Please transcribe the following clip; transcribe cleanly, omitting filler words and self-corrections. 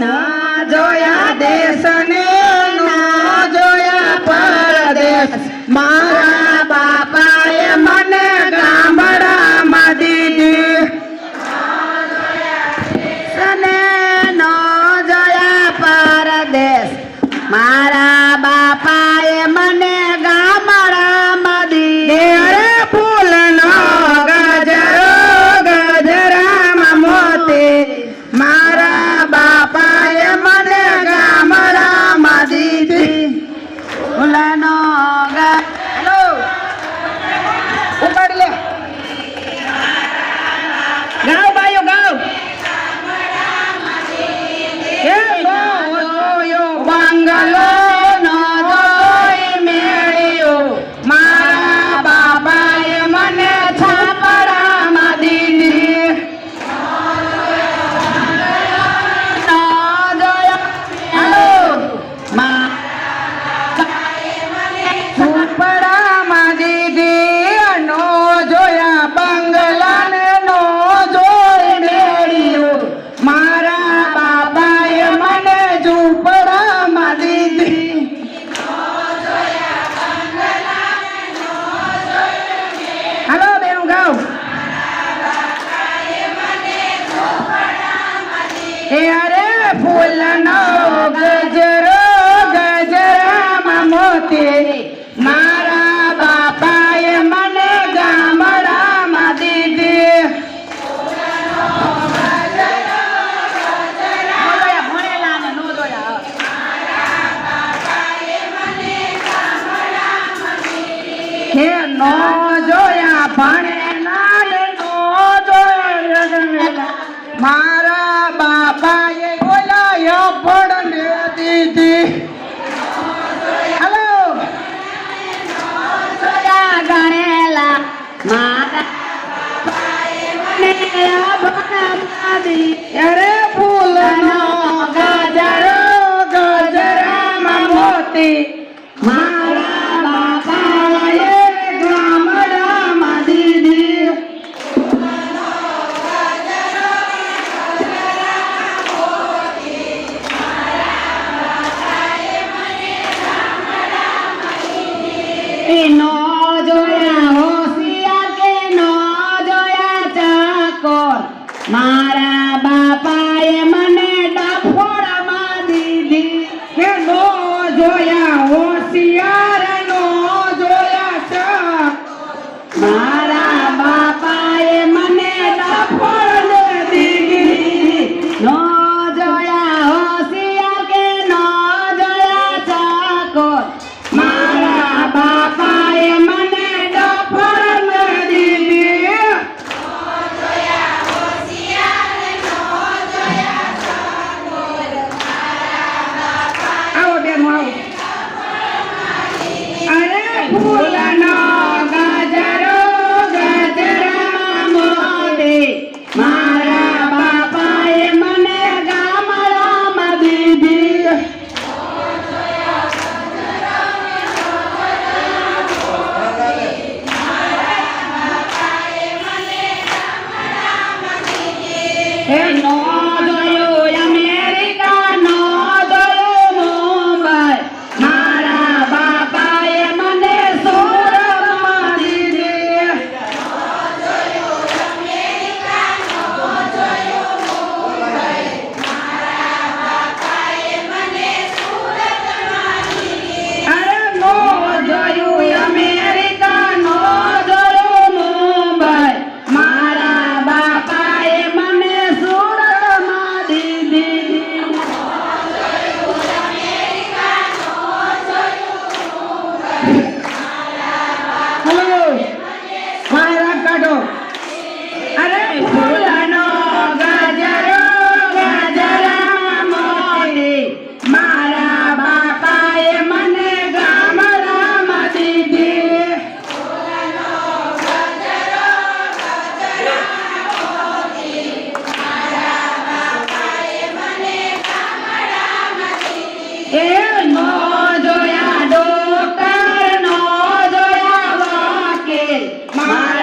ના જોયા દેશને ના જોયા પરદેશ મારા બાપાએ મને ગામડામાં દીધી દેશને નો જોયા પરદેશ મારા બાપાએ મને ગામડામાં દીધી અરે ફૂલનો ગજરો ગજરામાં મોતી મારા બાપાએ મને ગામડામાં દીધી ફૂલનો હેલો ઉપાડ લે ગાવ ભાઈઓ ગાવ બંગલો નો જોઈ મેળ્યો મારા બાપાએ મને છાપરામાં દીધી છાપરામાં દીધી નો જોયા બંગલાને નો જોઈ મેળ્યો મારા બાપાએ મને ઝૂંપડામાં દીધી હાલો બેનું ગાવ એ અરે ફૂલનો ગજરો ગજરામાં મોતી મારા બાપાએ મને ગામડામાં દીધી હે નો જોયા ભણેલા ને નો જોયા મારા બાપાએ બોલાયો પડને દીધી હાલો જોયા ગણેલા મારા બાપાએ મને ભણવા દીધી અરે ફૂલનો ગજરો ગજરામાં મોતી મારા બાપાએ ગામડામાં દીધી નો જોયા હોશિયાર કે નો જોયા ચાકોર મારા બાપાએ મને ડફોડામાં દીધી કે નો જોયા હોશિયાર નો જોયા ચાકોર મારા બાપાએ મને ડફોડને દીધી નો જોયા હોશિયાર કે નો જોયા ચાકોર મારા બાપાએ મને ડફોડને દીધી આવો બેન આવો અરે ફૂલનો ગજરો ગજરામાં મોતી મારા બાપાએ મને ગામડામાં દીધી હે નો જોયું અમેરિકા નો જોયું મુંબઈ મારા બાપાએ મને સુરતમાં દીધી અરે નો જોયું અમેરિકા નો જોયું મુંબઈ મારા બાપાએ મને સુરતમાં દીધી હલો મારા કાઢો અરે ફૂલનો ગજરો ગજરામાં મોતી મારા બાપાએ મને ગામડામાં દીધી એ નો જોયા ડોક્ટર નો જોયા વકીલ મારા